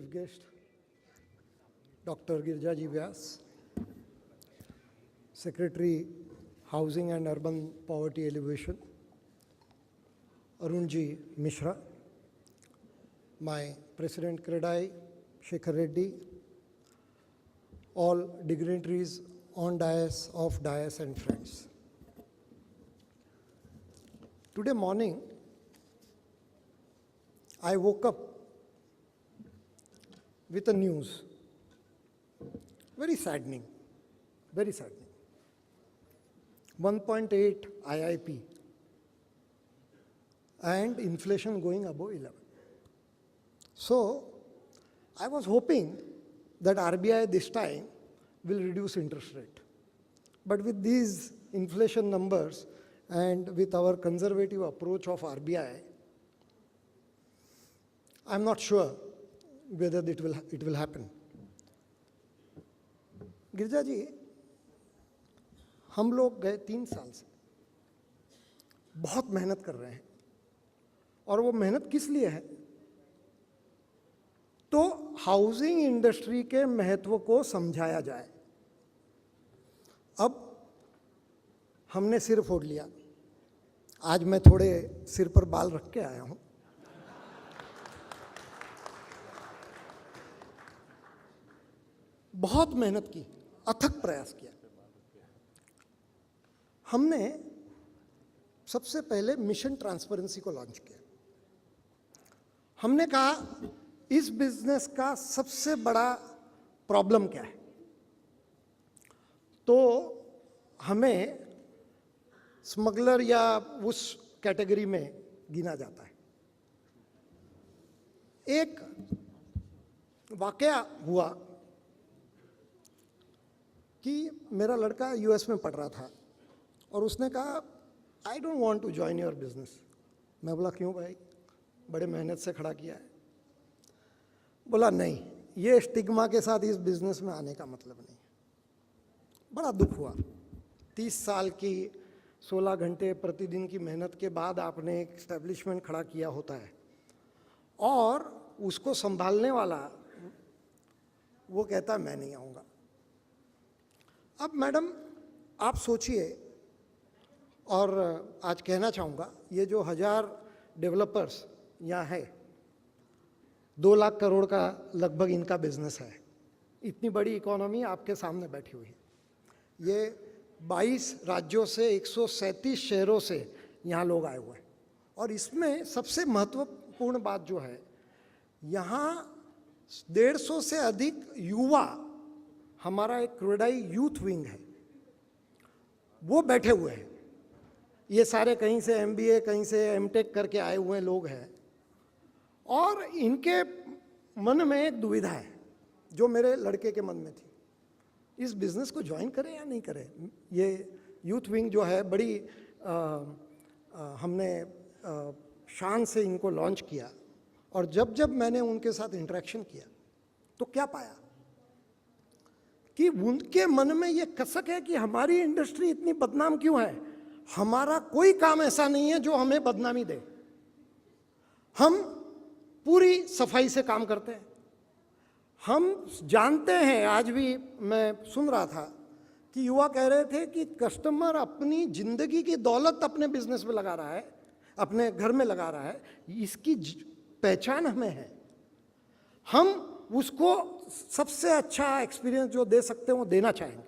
Chief Guest, Dr. Girjaji Vyas, Secretary, Housing and Urban Poverty Alleviation, Arunji Mishra, my President CREDAI, Shekhar Reddy, all dignitaries on dais, off dais and friends. Today morning, I woke up with a news, very saddening, very saddening. 1.8 IIP and inflation going above 11. So, I was hoping that RBI this time will reduce interest rate. But with these inflation numbers and with our conservative approach of RBI, I'm not sure whether it will happen. गिरजा जी, हम लोग गए 3 साल से बहुत मेहनत कर रहे हैं और वो मेहनत किस लिए है? तो हाउसिंग इंडस्ट्री के महत्व को समझाया जाए। अब हमने सिर फोड़ लिया। आज मैं थोड़े सिर पर बाल रख के आया हूं। बहुत मेहनत की, अथक प्रयास किया। हमने सबसे पहले मिशन ट्रांसपेरेंसी को लॉन्च किया। हमने कहा इस बिजनेस का सबसे बड़ा प्रॉब्लम क्या है? तो हमें स्मगलर या उस कैटेगरी में गिना जाता है। एक वाकया हुआ कि मेरा लड़का यूएस में पढ़ रहा था और उसने कहा I don't want to join your business. मैं बोला क्यों भाई, बड़े मेहनत से खड़ा किया है। बोला नहीं, ये स्टिग्मा के साथ इस बिजनेस में आने का मतलब नहीं। बड़ा दुख हुआ। 30 साल की 16 घंटे प्रतिदिन की मेहनत के बाद आपने एक एस्टेब्लिशमेंट खड़ा किया होता है और उसको संभालने वाला वो कहता है मैं नहीं आऊँगा। अब मैडम आप सोचिए, और आज कहना चाहूँगा ये जो 1000 डेवलपर्स यहाँ है, 2 लाख करोड़ का लगभग इनका बिजनेस है। इतनी बड़ी इकोनॉमी आपके सामने बैठी हुई है। ये 22 राज्यों से 137 शहरों से यहाँ लोग आए हुए हैं और इसमें सबसे महत्वपूर्ण बात जो है, यहाँ 150 से अधिक युवा, हमारा एक क्रेडाई यूथ विंग है, वो बैठे हुए हैं। ये सारे कहीं से MBA, कहीं से MTech करके आए हुए लोग हैं और इनके मन में एक दुविधा है जो मेरे लड़के के मन में थी, इस बिज़नेस को ज्वाइन करें या नहीं करें। ये यूथ विंग जो है बड़ी हमने शान से इनको लॉन्च किया और जब जब मैंने उनके साथ इंटरेक्शन किया तो क्या पाया कि उनके मन में ये कसक है कि हमारी इंडस्ट्री इतनी बदनाम क्यों है। हमारा कोई काम ऐसा नहीं है जो हमें बदनामी दे। हम पूरी सफाई से काम करते हैं। हम जानते हैं, आज भी मैं सुन रहा था कि युवा कह रहे थे कि कस्टमर अपनी जिंदगी की दौलत अपने बिजनेस में लगा रहा है, अपने घर में लगा रहा है, इसकी पहचान हमें है। हम उसको सबसे अच्छा एक्सपीरियंस जो दे सकते हैं वो देना चाहेंगे।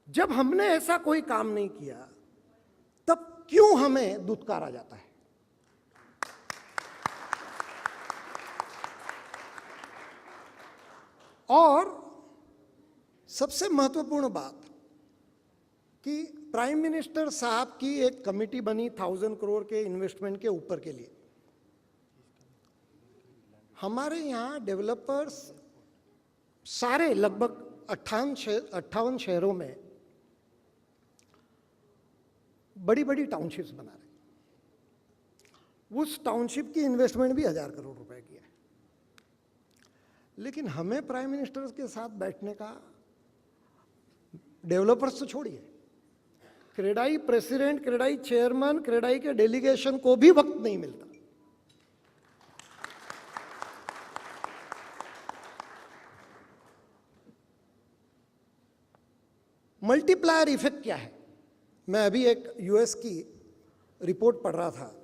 जब हमने ऐसा कोई काम नहीं किया तब क्यों हमें दुत्कारा जाता है? और सबसे महत्वपूर्ण बात कि प्राइम मिनिस्टर साहब की एक कमेटी बनी 1000 करोड़ के इन्वेस्टमेंट के ऊपर के लिए। हमारे यहाँ डेवलपर्स सारे लगभग 58 शहरों में बड़ी बड़ी टाउनशिप्स बना रहे। उस टाउनशिप की इन्वेस्टमेंट भी 1000 करोड़ रुपए की है। लेकिन हमें प्राइम मिनिस्टर के साथ बैठने का, डेवलपर्स तो छोड़िए, क्रेडाई प्रेसिडेंट, क्रेडाई चेयरमैन, क्रेडाई के डेलीगेशन को भी वक्त नहीं मिलता। मल्टीप्लायर इफेक्ट क्या है? मैं अभी एक यूएस की रिपोर्ट पढ़ रहा था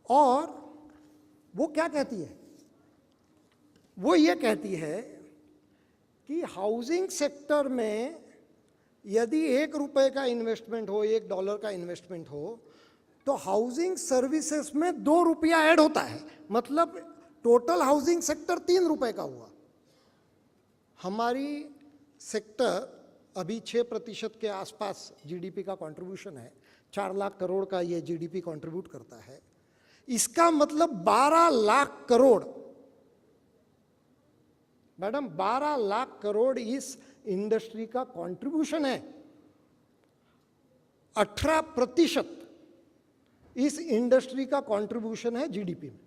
और वो क्या कहती है? वो ये कहती है कि हाउसिंग सेक्टर में यदि ₹1 का इन्वेस्टमेंट हो, $1 का इन्वेस्टमेंट हो, तो हाउसिंग सर्विसेज में ₹2 ऐड होता है, मतलब टोटल हाउसिंग सेक्टर ₹3 का हुआ। हमारी सेक्टर अभी 6% के आसपास जीडीपी का कंट्रीब्यूशन है, 4 लाख करोड़ का ये जीडीपी कंट्रीब्यूट करता है। इसका मतलब 12 लाख करोड़, मैडम 12 लाख करोड़ इस इंडस्ट्री का कंट्रीब्यूशन है। 18% इस इंडस्ट्री का कंट्रीब्यूशन है जीडीपी में,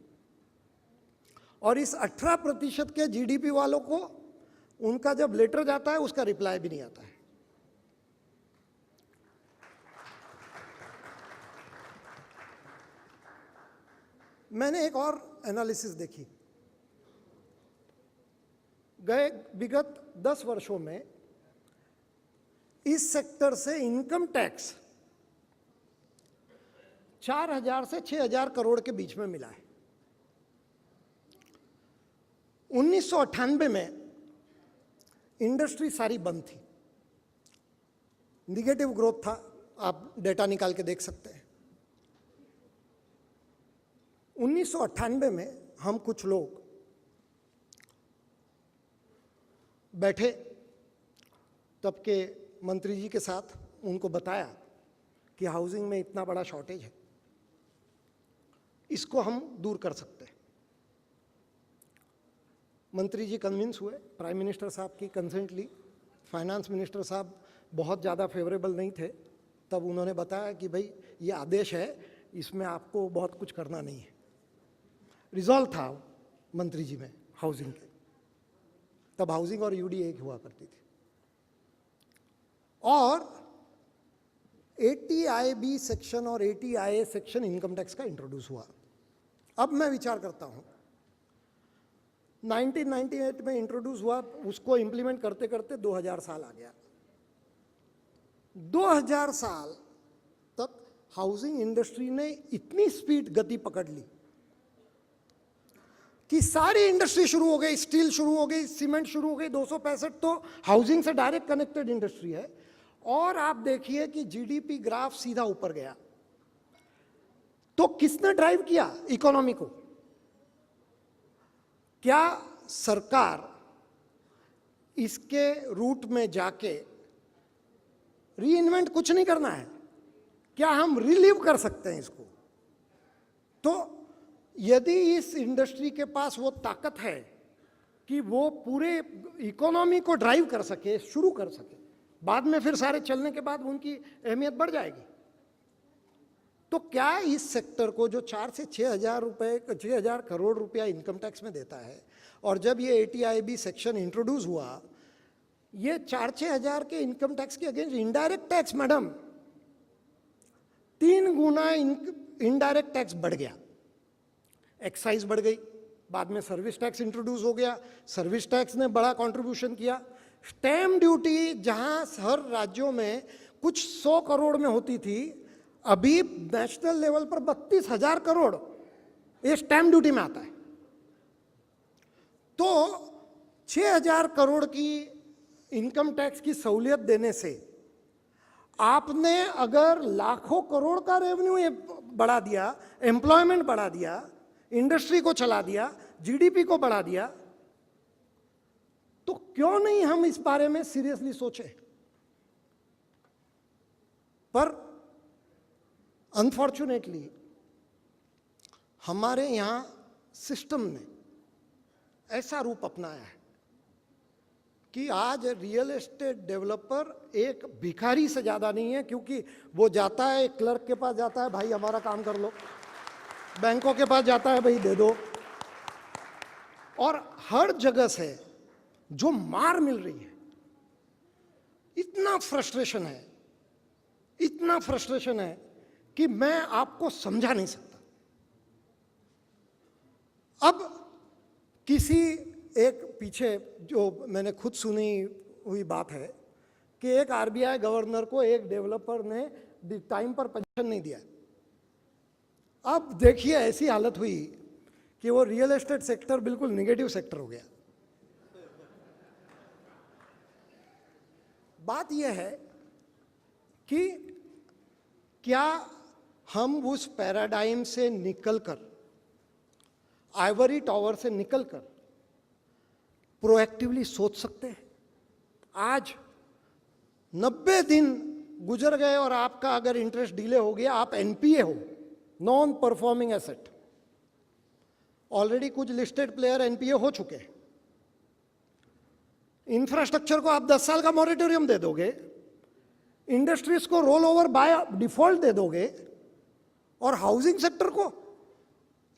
और इस 18% के जीडीपी वालों को उनका जब लेटर जाता है उसका रिप्लाई भी नहीं आता है। मैंने एक और एनालिसिस देखी। गए विगत 10 वर्षों में इस सेक्टर से इनकम टैक्स 4,000 से 6,000 करोड़ के बीच में मिला है। 1998 में इंडस्ट्री सारी बंद थी, निगेटिव ग्रोथ था, आप डेटा निकाल के देख सकते हैं। 1998 में हम कुछ लोग बैठे तब के मंत्री जी के साथ, उनको बताया कि हाउसिंग में इतना बड़ा शॉर्टेज है, इसको हम दूर कर सकते हैं। मंत्री जी कन्विंस हुए, प्राइम मिनिस्टर साहब की कंसेंट ली। फाइनेंस मिनिस्टर साहब बहुत ज़्यादा फेवरेबल नहीं थे, तब उन्होंने बताया कि भाई ये आदेश है, इसमें आपको बहुत कुछ करना नहीं है। रिजॉल्व था मंत्री जी में हाउसिंग के, तब हाउसिंग और यूडी एक हुआ करती थी। और ATIB सेक्शन और ATIA सेक्शन इनकम टैक्स का इंट्रोड्यूस हुआ। अब मैं विचार करता हूं, 1998 में इंट्रोड्यूस हुआ, उसको इंप्लीमेंट करते करते 2000 साल आ गया। 2000 साल तक हाउसिंग इंडस्ट्री ने इतनी स्पीड गति पकड़ ली कि सारी इंडस्ट्री शुरू हो गई, स्टील शुरू हो गई, सीमेंट शुरू हो गई। 265 तो हाउसिंग से डायरेक्ट कनेक्टेड इंडस्ट्री है। और आप देखिए कि जीडीपी ग्राफ सीधा ऊपर गया। तो किसने ड्राइव किया इकोनॉमी को? क्या सरकार इसके रूट में जाके रीइन्वेंट कुछ नहीं करना है? क्या हम रिलीव कर सकते हैं इसको? तो यदि इस इंडस्ट्री के पास वो ताकत है कि वो पूरे इकोनॉमी को ड्राइव कर सके, शुरू कर सके, बाद में फिर सारे चलने के बाद उनकी अहमियत बढ़ जाएगी। तो क्या इस सेक्टर को जो 4 से 6,000 करोड़ रुपया इनकम टैक्स में देता है, और जब ये ATIB सेक्शन इंट्रोड्यूस हुआ, ये 4-6 हजार के इनकम टैक्स के अगेंस्ट इनडायरेक्ट टैक्स, मैडम 3 गुना इनडायरेक्ट टैक्स बढ़ गया। एक्साइज बढ़ गई, बाद में सर्विस टैक्स इंट्रोड्यूस हो गया, सर्विस टैक्स ने बड़ा कंट्रीब्यूशन किया। स्टैम्प ड्यूटी जहां हर राज्यों में कुछ 100 करोड़ में होती थी, अभी नेशनल लेवल पर 32,000 करोड़ ये स्टैम्प ड्यूटी में आता है। तो 6,000 करोड़ की इनकम टैक्स की सहूलियत देने से आपने अगर लाखों करोड़ का रेवेन्यू बढ़ा दिया, एम्प्लॉयमेंट बढ़ा दिया, इंडस्ट्री को चला दिया, जीडीपी को बढ़ा दिया, तो क्यों नहीं हम इस बारे में सीरियसली सोचें? पर अनफॉर्चुनेटली हमारे यहां सिस्टम ने ऐसा रूप अपनाया है कि आज रियल एस्टेट डेवलपर एक भिखारी से ज्यादा नहीं है, क्योंकि वो जाता है क्लर्क के पास जाता है, भाई हमारा काम कर लो, बैंकों के पास जाता है, भाई दे दो, और हर जगह से जो मार मिल रही है, इतना फ्रस्ट्रेशन है, इतना फ्रस्ट्रेशन है कि मैं आपको समझा नहीं सकता। अब किसी एक पीछे जो मैंने खुद सुनी हुई बात है कि एक आरबीआई गवर्नर को एक डेवलपर ने टाइम पर पेंशन नहीं दिया। अब देखिए ऐसी हालत हुई कि वो रियल एस्टेट सेक्टर बिल्कुल नेगेटिव सेक्टर हो गया। बात यह है कि क्या हम उस पैराडाइम से निकलकर, आइवरी टॉवर से निकलकर प्रोएक्टिवली सोच सकते हैं? आज 90 दिन गुजर गए और आपका अगर इंटरेस्ट डिले हो गया, आप एनपीए हो, नॉन परफॉर्मिंग एसेट। ऑलरेडी कुछ लिस्टेड प्लेयर एनपीए हो चुके हैं। इंफ्रास्ट्रक्चर को आप 10 साल का मॉरेटोरियम दे दोगे, इंडस्ट्रीज को रोल ओवर बाय डिफॉल्ट दे दोगे, और हाउसिंग सेक्टर को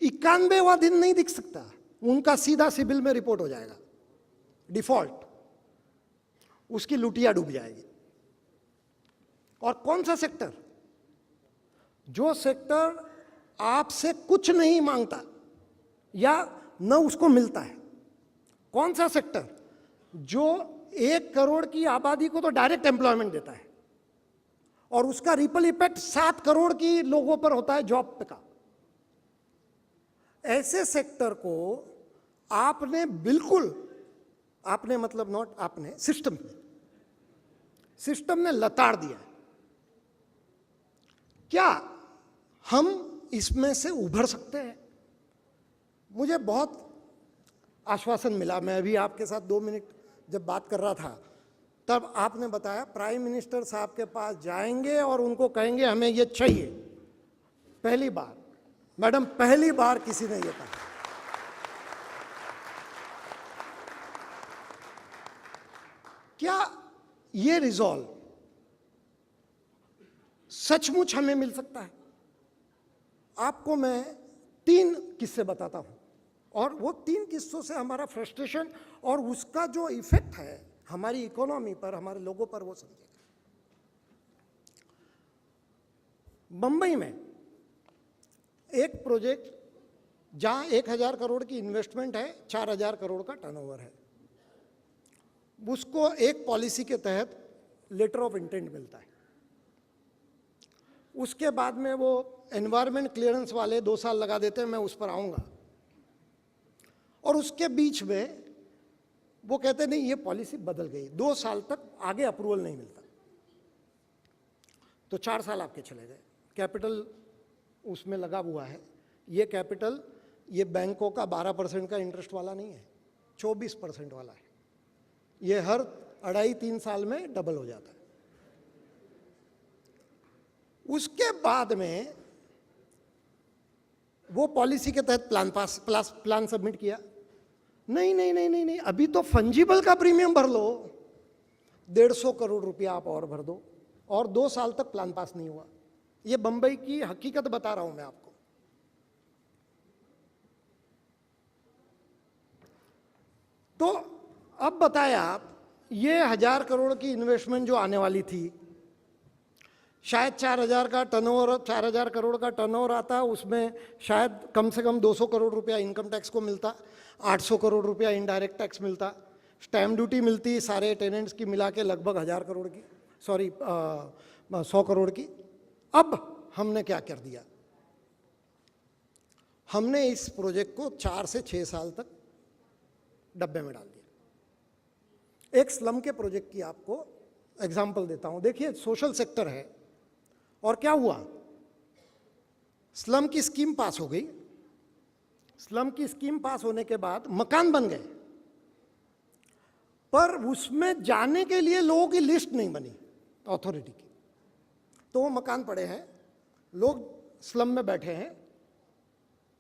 91वां दिन नहीं दिख सकता, उनका सीधा सिबिल में रिपोर्ट हो जाएगा डिफॉल्ट, उसकी लुटिया डूब जाएगी। और कौन सा सेक्टर? जो सेक्टर आपसे कुछ नहीं मांगता या न उसको मिलता है। कौन सा सेक्टर? जो 1 करोड़ की आबादी को तो डायरेक्ट एम्प्लॉयमेंट देता है और उसका रिपल इफेक्ट 7 करोड़ की लोगों पर होता है जॉब पे का। ऐसे सेक्टर को आपने बिल्कुल, आपने मतलब नॉट आपने, सिस्टम ने लताड़ दिया। क्या हम इसमें से उभर सकते हैं? मुझे बहुत आश्वासन मिला। मैं अभी आपके साथ 2 मिनट जब बात कर रहा था तब आपने बताया प्राइम मिनिस्टर साहब के पास जाएंगे और उनको कहेंगे हमें ये चाहिए। पहली बार मैडम, पहली बार किसी ने ये कहा। क्या ये रिजॉल्व सचमुच हमें मिल सकता है? आपको मैं 3 किस्से बताता हूं और वो 3 किस्सों से हमारा फ्रस्ट्रेशन और उसका जो इफेक्ट है हमारी इकोनॉमी पर, हमारे लोगों पर, वो समझेगा। बंबई में एक प्रोजेक्ट जहां 1000 करोड़ की इन्वेस्टमेंट है, 4000 करोड़ का टर्नओवर है, उसको एक पॉलिसी के तहत लेटर ऑफ इंटेंट मिलता है। उसके बाद में वो एनवायरमेंट क्लियरेंस वाले 2 साल लगा देते हैं, मैं उस पर आऊंगा। और उसके बीच में वो कहते नहीं, ये पॉलिसी बदल गई, 2 साल तक आगे अप्रूवल नहीं मिलता, तो 4 साल आपके चले गए। कैपिटल उसमें लगा हुआ है, ये कैपिटल ये बैंकों का 12% का इंटरेस्ट वाला नहीं है, 24% वाला है। ये हर 2.5-3 साल में डबल हो जाता है। उसके बाद में वो पॉलिसी के तहत प्लान सबमिट किया। नहीं, अभी तो फंजिबल का प्रीमियम भर लो, 150 करोड़ रुपया आप और भर दो, और 2 साल तक प्लान पास नहीं हुआ। ये बंबई की हकीकत बता रहा हूं मैं आपको। तो अब बताएं आप, ये 1000 करोड़ की इन्वेस्टमेंट जो आने वाली थी, शायद 4000 का टर्नओवर, 4000 करोड़ का टर्नओवर आता, उसमें शायद कम से कम 200 करोड़ रुपया इनकम टैक्स को मिलता, 800 करोड़ रुपया इनडायरेक्ट टैक्स मिलता, स्टैम्प ड्यूटी मिलती सारे टेनेंट्स की मिला के लगभग 1000 करोड़ की, 100 करोड़ की। अब हमने क्या कर दिया? हमने इस प्रोजेक्ट को 4 से 6 साल तक डब्बे में डाल दिया। एक स्लम के प्रोजेक्ट की आपको एग्जाम्पल देता हूं। देखिए, सोशल सेक्टर है और क्या हुआ, स्लम की स्कीम पास हो गई। स्लम की स्कीम पास होने के बाद मकान बन गए, पर उसमें जाने के लिए लोगों की लिस्ट नहीं बनी अथॉरिटी की, तो वो मकान पड़े हैं, लोग स्लम में बैठे हैं,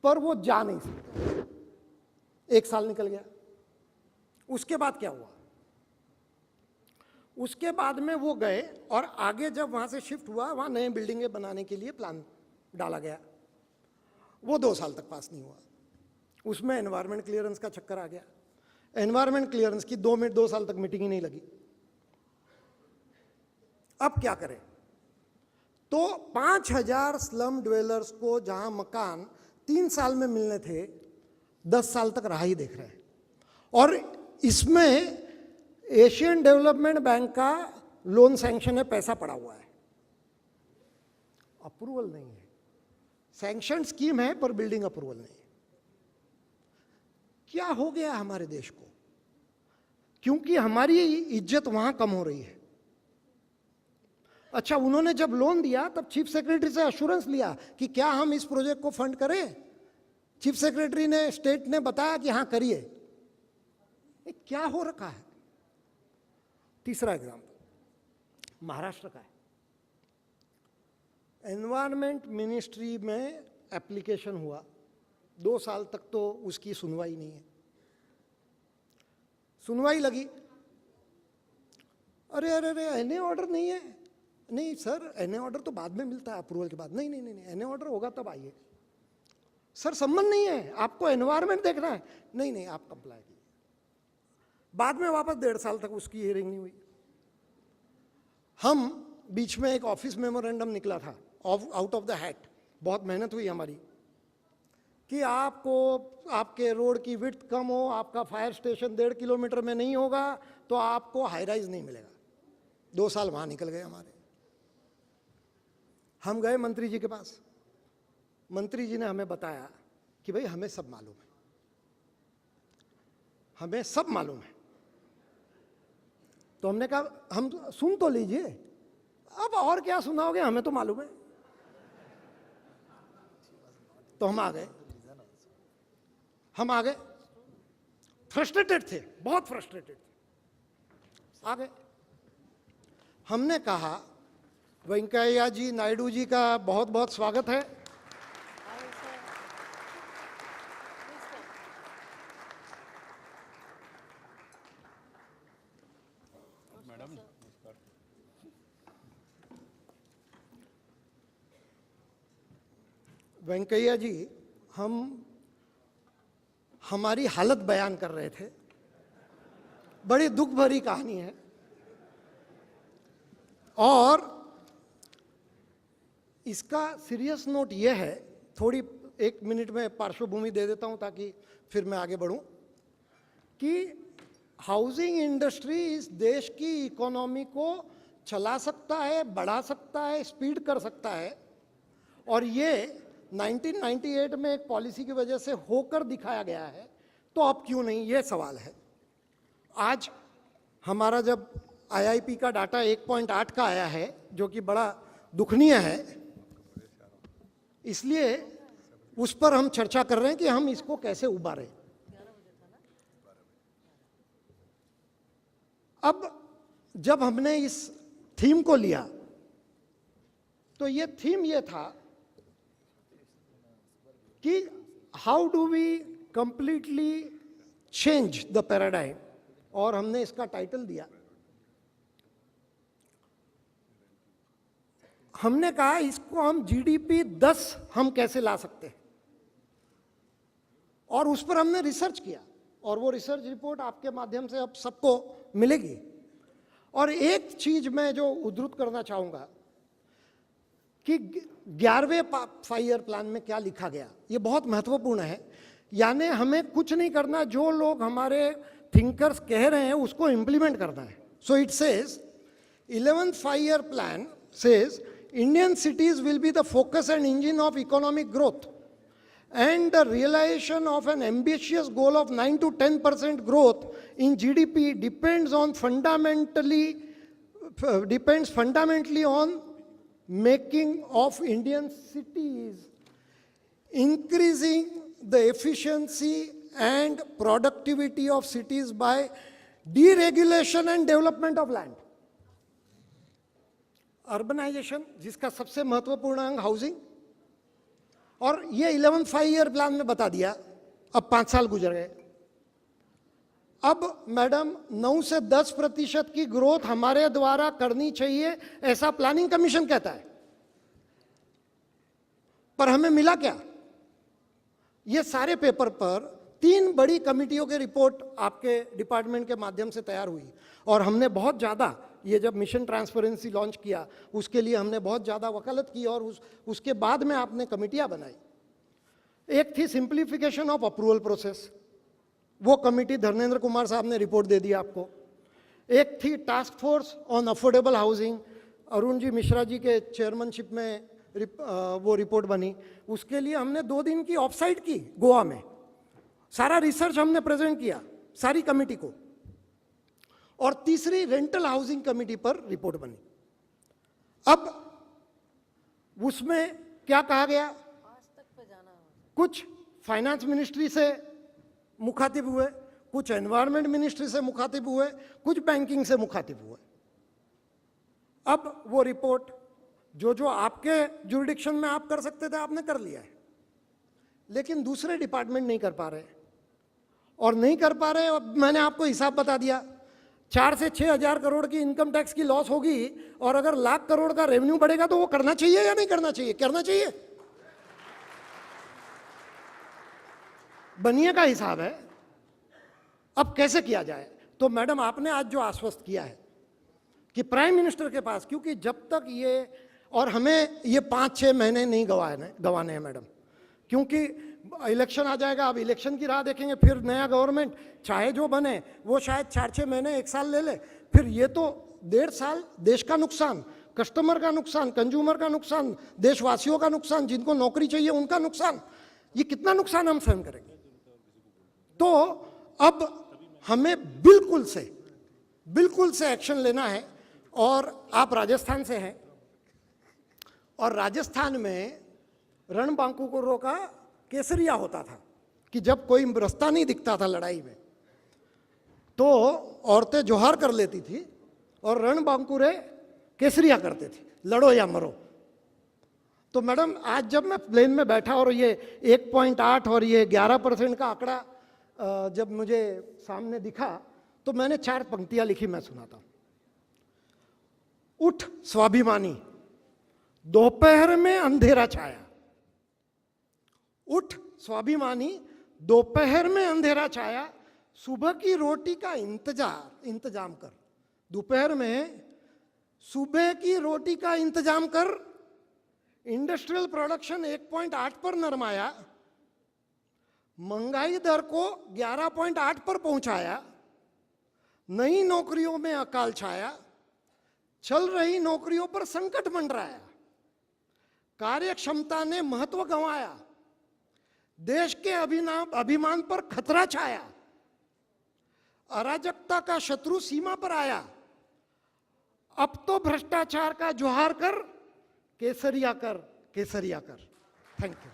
पर वो जा नहीं सकते। 1 साल निकल गया। उसके बाद क्या हुआ? उसके बाद में वो गए और आगे जब वहां से शिफ्ट हुआ, वहां नए बिल्डिंगें बनाने के लिए प्लान डाला गया, वो 2 साल तक पास नहीं हुआ। उसमें एनवायरमेंट क्लियरेंस का चक्कर आ गया। एनवायरमेंट क्लियरेंस की 2 साल तक मीटिंग ही नहीं लगी। अब क्या करें? तो 5000 स्लम ड्वेलर्स को जहां मकान 3 साल में मिलने थे, 10 साल तक राह ही देख रहे हैं। और इसमें एशियन डेवलपमेंट बैंक का लोन सैंक्शन है, पैसा पड़ा हुआ है, अप्रूवल नहीं है। सैंक्शन स्कीम है पर बिल्डिंग अप्रूवल नहीं है। क्या हो गया हमारे देश को? क्योंकि हमारी इज्जत वहां कम हो रही है। अच्छा, उन्होंने जब लोन दिया तब चीफ सेक्रेटरी से अश्योरेंस लिया कि क्या हम इस प्रोजेक्ट को फंड करें। चीफ सेक्रेटरी ने, स्टेट ने बताया कि हां करिए। ये क्या हो रखा है? तीसरा एग्जाम्पल महाराष्ट्र का है। एनवायरमेंट मिनिस्ट्री में एप्लीकेशन हुआ, 2 साल तक तो उसकी सुनवाई नहीं है। सुनवाई लगी, अरे अरे अरे एनए ऑर्डर नहीं है। नहीं सर, एनए ऑर्डर तो बाद में मिलता है, अप्रूवल के बाद। नहीं नहीं नहीं, एनए ऑर्डर होगा तब आइए। सर संबंध नहीं है, आपको एनवायरमेंट देखना है। नहीं नहीं, आप कंप्लाई कीजिए। बाद में वापस 1.5 साल तक उसकी हियरिंग नहीं हुई। हम बीच में एक ऑफिस मेमोरेंडम निकला था, आउट ऑफ द हैट, बहुत मेहनत हुई हमारी, कि आपको आपके रोड की विड्थ कम हो, आपका फायर स्टेशन 1.5 किलोमीटर में नहीं होगा तो आपको हाई राइज नहीं मिलेगा। 2 साल वहां निकल गए हमारे। हम गए मंत्री जी के पास, मंत्री जी ने हमें बताया कि भाई हमें सब मालूम है, हमें सब मालूम है। तो हमने कहा हम सुन तो लीजिए, अब और क्या सुनाओगे, हमें तो मालूम है। तो हम आ गए, फ्रस्ट्रेटेड थे, बहुत फ्रस्ट्रेटेड थे। आ गए, हमने कहा वेंकैया जी, नायडू जी का बहुत बहुत स्वागत है। वेंकैया जी, हम हमारी हालत बयान कर रहे थे, बड़ी दुख भरी कहानी है। और इसका सीरियस नोट यह है, थोड़ी 1 मिनट में पार्श्वभूमि दे देता हूं ताकि फिर मैं आगे बढ़ूं, कि हाउसिंग इंडस्ट्री इस देश की इकोनॉमी को चला सकता है, बढ़ा सकता है, स्पीड कर सकता है। और ये 1998 में एक पॉलिसी की वजह से होकर दिखाया गया है, तो अब क्यों नहीं, ये सवाल है। आज हमारा जब आईआईपी का डाटा 1.8 का आया है, जो कि बड़ा दुखनीय है, इसलिए उस पर हम चर्चा कर रहे हैं कि हम इसको कैसे उबारें। अब जब हमने इस थीम को लिया तो ये थीम ये था कि how do we completely change the paradigm, और हमने इसका टाइटल दिया, हमने कहा इसको हम जीडीपी 10 हम कैसे ला सकते हैं। और उस पर हमने रिसर्च किया, और वो रिसर्च रिपोर्ट आपके माध्यम से अब सबको मिलेगी। और एक चीज मैं जो उद्धृत करना चाहूंगा कि 11वें 5 ईयर प्लान में क्या लिखा गया, ये बहुत महत्वपूर्ण है। यानी हमें कुछ नहीं करना, जो लोग हमारे थिंकर्स कह रहे हैं उसको इंप्लीमेंट करना है। So it says 11th 5 year plan says Indian cities will be the focus and engine of economic growth, and the realization of an ambitious goal of 9 to 10% growth in GDP depends fundamentally on making of Indian cities, increasing the efficiency and productivity of cities by deregulation and development of land. Urbanisation, जिसका सबसे महत्वपूर्ण अंग housing, और ये 11th 5 year plan में बता दिया। अब 5 साल गुजर गए, अब मैडम 9 से 10% की ग्रोथ हमारे द्वारा करनी चाहिए, ऐसा प्लानिंग कमीशन कहता है। पर हमें मिला क्या? ये सारे पेपर पर 3 बड़ी कमिटियों की रिपोर्ट आपके डिपार्टमेंट के माध्यम से तैयार हुई, और हमने बहुत ज़्यादा, ये जब मिशन ट्रांसपेरेंसी लॉन्च किया उसके लिए हमने बहुत ज़्यादा वकालत की, और उसके बाद में आपने कमिटियां बनाई। एक थी सिंप्लीफिकेशन ऑफ अप्रूवल प्रोसेस, वो कमिटी धर्मेंद्र कुमार साहब ने रिपोर्ट दे दी आपको। एक थी task force on affordable housing, Arun ji Mishra ji के चेयरमैनशिप में वो रिपोर्ट बनी। उसके लिए हमने 2 दिन की ऑफसाइट की गोवा में, सारा रिसर्च हमने प्रेजेंट किया सारी कमेटी को। और तीसरी रेंटल हाउसिंग कमेटी पर रिपोर्ट बनी। अब उसमें क्या कहा गया, कुछ फाइनेंस मिनिस्ट्री से मुखातिब हुए, कुछ एनवायरनमेंट मिनिस्ट्री से मुखातिब हुए, कुछ बैंकिंग से मुखातिब हुए। अब वो रिपोर्ट जो जो आपके जुरिडिक्शन में आप कर सकते थे आपने कर लिया है, लेकिन दूसरे डिपार्टमेंट नहीं कर पा रहे, और नहीं कर पा रहे। अब मैंने आपको हिसाब बता दिया, 4 से 6 हजार करोड़ की इनकम टैक्स की लॉस होगी, और अगर लाख करोड़ का रेवेन्यू बढ़ेगा तो वो करना चाहिए या नहीं करना चाहिए? करना चाहिए। बनिए का हिसाब है। अब कैसे किया जाए? तो मैडम आपने आज जो आश्वस्त किया है कि प्राइम मिनिस्टर के पास, क्योंकि जब तक ये, और हमें ये 5-6 महीने नहीं गंवाने हैं मैडम, क्योंकि इलेक्शन आ जाएगा। अब इलेक्शन की राह देखेंगे, फिर नया गवर्नमेंट चाहे जो बने वो शायद 4-6 महीने 1 साल ले ले, फिर ये तो 1.5 साल देश का नुकसान, कस्टमर का नुकसान, कंज्यूमर का नुकसान, देशवासियों का नुकसान, जिनको नौकरी चाहिए उनका नुकसान, ये कितना नुकसान हम सहन करेंगे? तो अब हमें बिल्कुल से एक्शन लेना है। और आप राजस्थान से हैं, और राजस्थान में रणबांकुरों का केसरिया होता था कि जब कोई रास्ता नहीं दिखता था लड़ाई में तो औरतें जोहार कर लेती थी और रणबांकुरे केसरिया करते थे, लड़ो या मरो। तो मैडम आज जब मैं प्लेन में बैठा और ये 1.8 और ये 11% का आंकड़ा जब मुझे सामने दिखा तो मैंने 4 पंक्तियां लिखी, मैं सुनाता हूं। उठ स्वाभिमानी, दोपहर में अंधेरा छाया। उठ स्वाभिमानी, दोपहर में अंधेरा छाया, सुबह की रोटी का इंतजाम कर। दोपहर में सुबह की रोटी का इंतजाम कर। इंडस्ट्रियल प्रोडक्शन 1.8 पर नरमाया, महंगाई दर को 11.8 पर पहुंचाया, नई नौकरियों में अकाल छाया, चल रही नौकरियों पर संकट मंडराया, कार्य क्षमता ने महत्व गंवाया, देश के अभिमान पर खतरा छाया, अराजकता का शत्रु सीमा पर आया, अब तो भ्रष्टाचार का जोहार कर, केसरिया कर, केसरिया कर। Thank you.